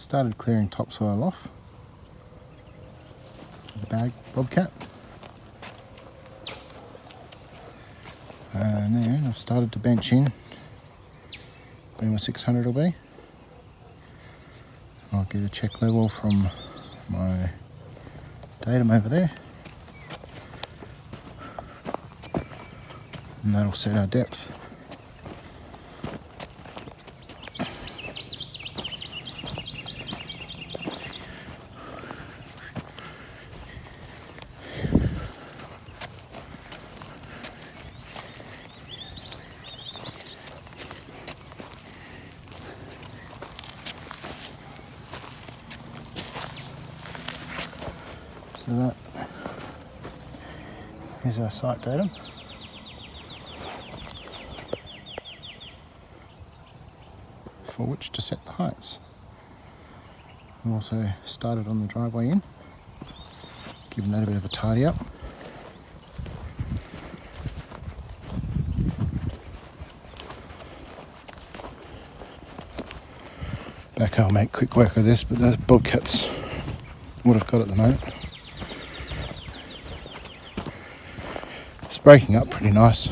started clearing topsoil off with the bobcat, and then I've started to bench in where my 600 will be. I'll get a check level from my datum over there, and that'll set our depth. So that is our site datum. For which to set the heights. I've also started on the driveway in, giving that a bit of a tidy up. Backhoe will make quick work of this, but those bobcats, what I've got at the moment, it's breaking up pretty nice.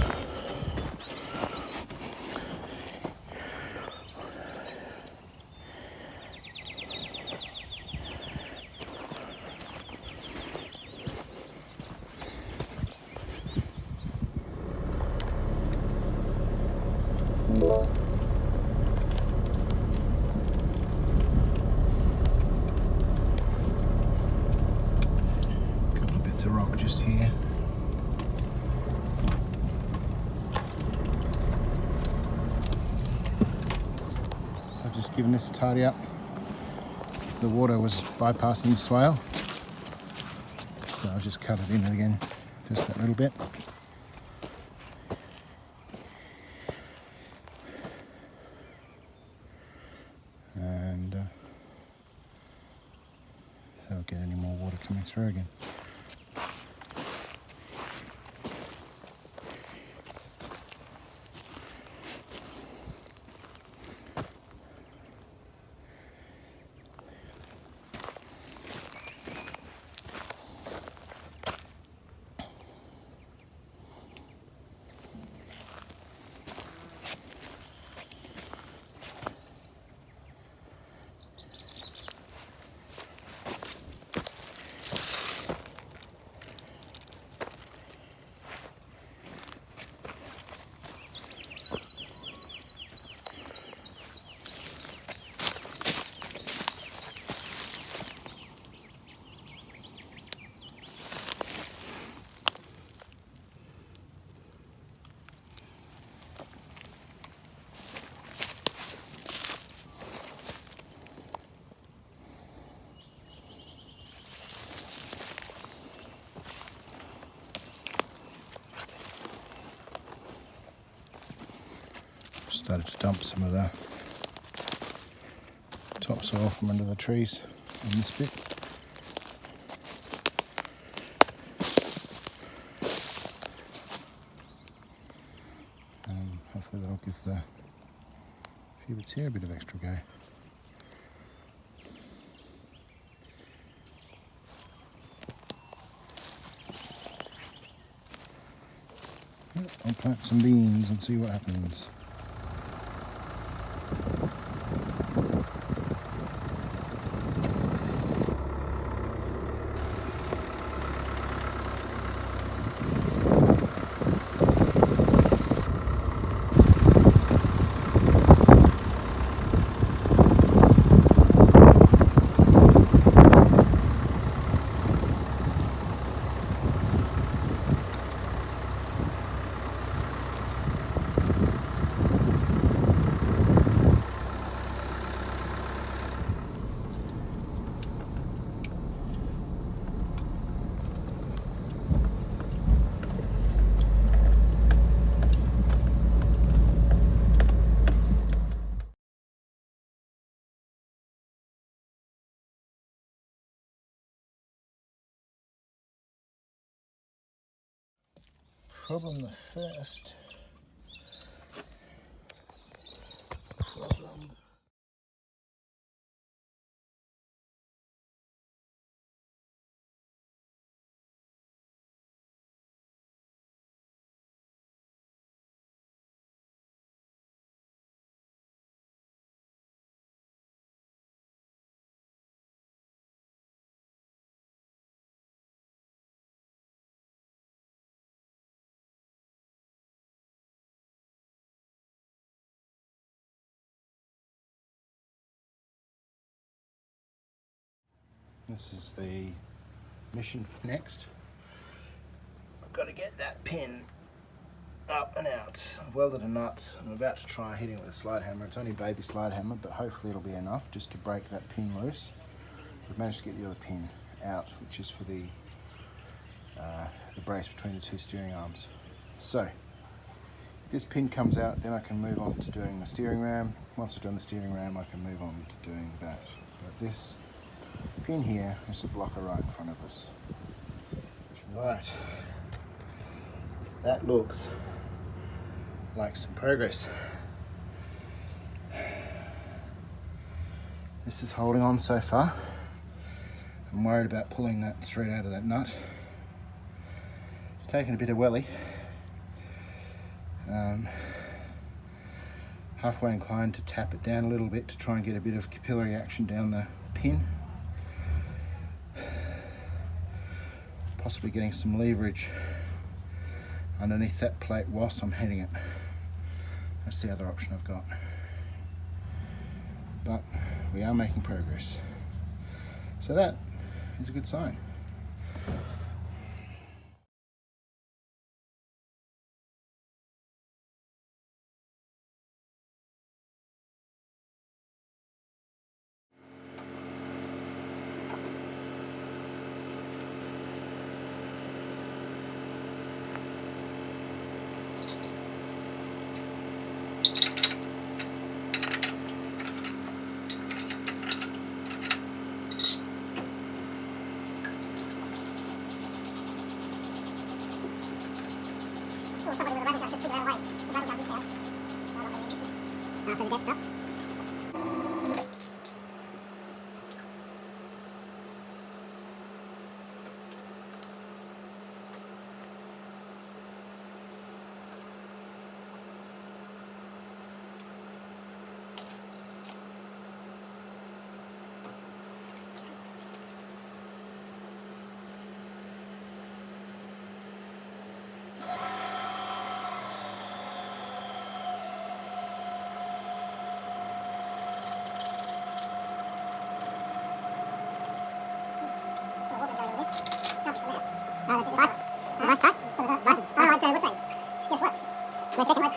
Couple of bits of rock just here. So I've just given this a tidy up. The water was bypassing the swale, so I'll just cut it in again, just that little bit. And that'll get any more water coming through again. Started to dump some of the topsoil from under the trees on this bit. Hopefully that'll give the few bits here a bit of extra go. I'll plant some beans and see what happens. Problem the first. Problem This is the mission next. I've got to get that pin up and out. I've welded a nut. I'm about to try hitting it with a slide hammer. It's only a baby slide hammer, but hopefully it'll be enough just to break that pin loose. We've managed to get the other pin out, which is for the brace between the two steering arms. So, if this pin comes out, then I can move on to doing the steering ram. Once I've done the steering ram, I can move on to doing that. But this pin here is the blocker right in front of us. Right, that looks like some progress. This is holding on so far. I'm worried about pulling that thread out of that nut. It's taken a bit of welly. Halfway inclined to tap it down a little bit to try and get a bit of capillary action down the pin. Possibly getting some leverage underneath that plate whilst I'm heading it. That's the other option I've got. But we are making progress. So that is a good sign. Somebody with a random just figure out a way to run down this now. I'm not really interested. After the desktop.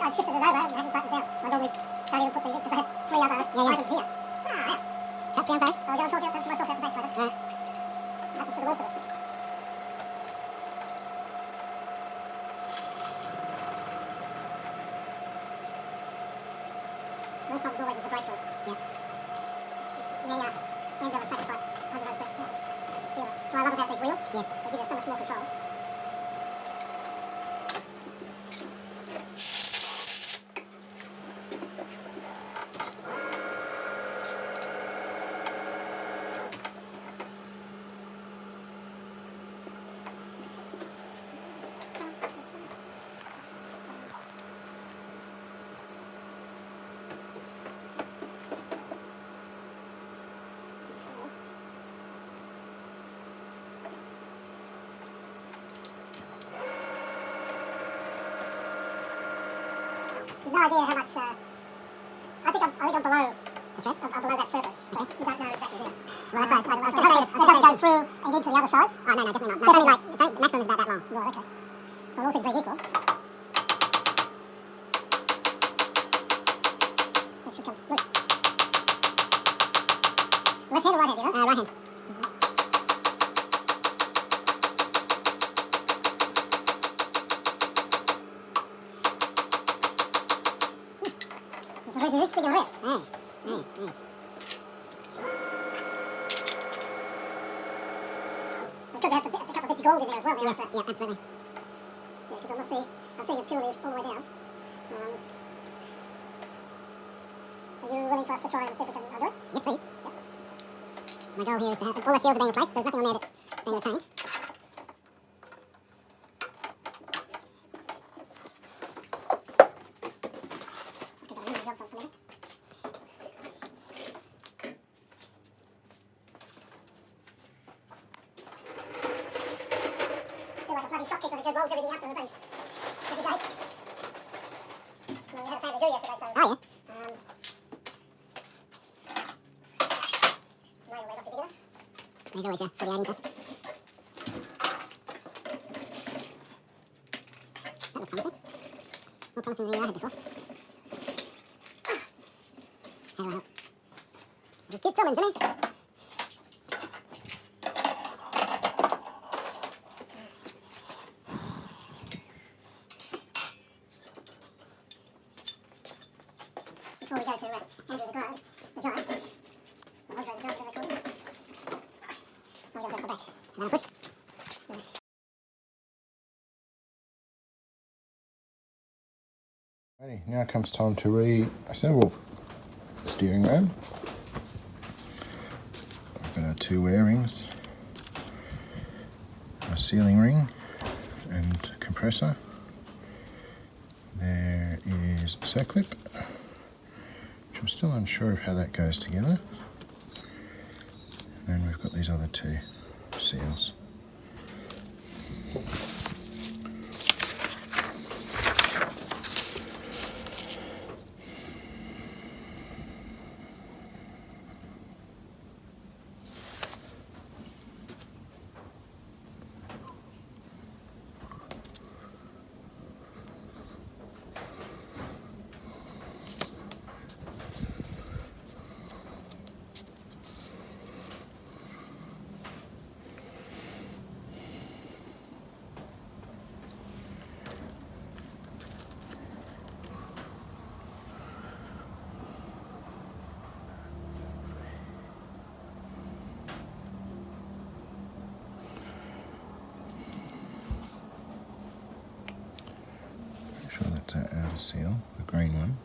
I shifted it over and hadn't tightened it down. I normally don't even put these in because I had 3 other items here. Trust down, guys. I'll go and sort out, that's my sort out the back later. Happens to the most of us. Most problems always is the brake fluid. Yeah. Then go and sacrifice under those circumstances. So I love about these wheels. Yes. They give you so much more control. No idea how much. I think I'm below. That's right. I'm below that surface, but you don't know exactly where. Well, that's right. It doesn't go through and into the other side. Oh no, definitely not. No, it's only like the maximum is about that long. Right. Okay. Well, all seems pretty equal. It should come loose. Left hand or right hand, do you know? Right hand. It's a resisting the rest. Nice. It could have a couple of bits of gold in there as well. Yes, yeah, absolutely. Yeah, because I'm seeing it purely all the way down. Are you willing for us to try and see if we can undo it? Yes, please. Yep. My goal here is to have all the seals are being replaced, so there's nothing on there that's being retained. Shopkeeper who rolls everything up to the base. Busy day. We had a family do yesterday, so. Oh, yeah. May or may not be big enough. As always, 48 inch. That looks promising. More promising than I had before. How do I help? Just keep filming, Jimmy. Before we go to Andrew's the giant, the giant, whatever they call it. I'll go back. And then push. Righty, now comes time to reassemble the steering ram. I've got our 2 wear rings, a sealing ring and compressor. There is a circlip, which I'm still unsure of how that goes together. And then we've got these other 2 seals. That outer seal, the green one.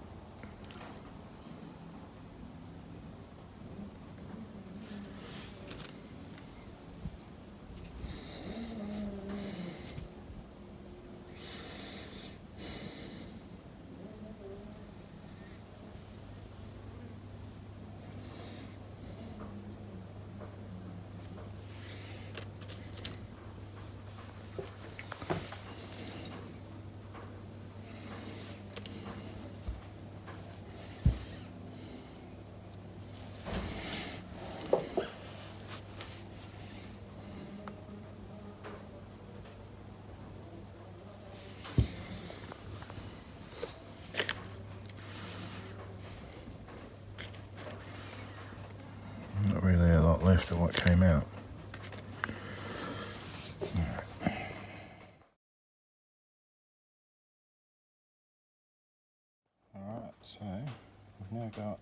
Not really a lot left of what came out. Alright, so we've now got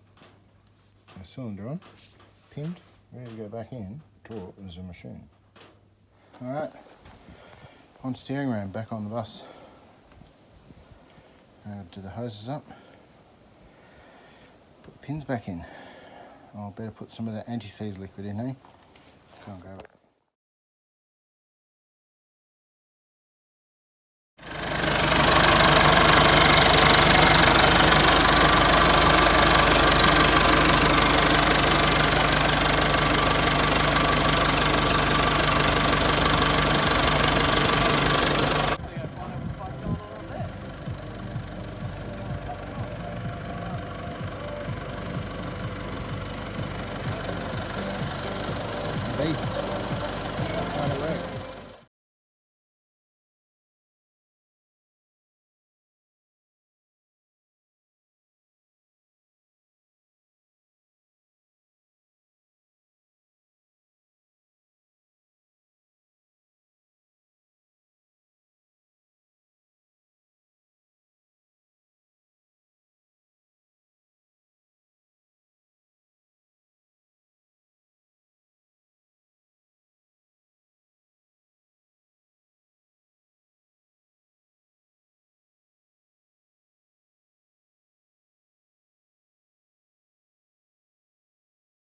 a cylinder on, pinned, ready to go back in, draw it as a machine. Alright, on steering ram, back on the bus. Do the hoses up, put the pins back in. I'll better put some of that anti-seize liquid in here. Go and grab it.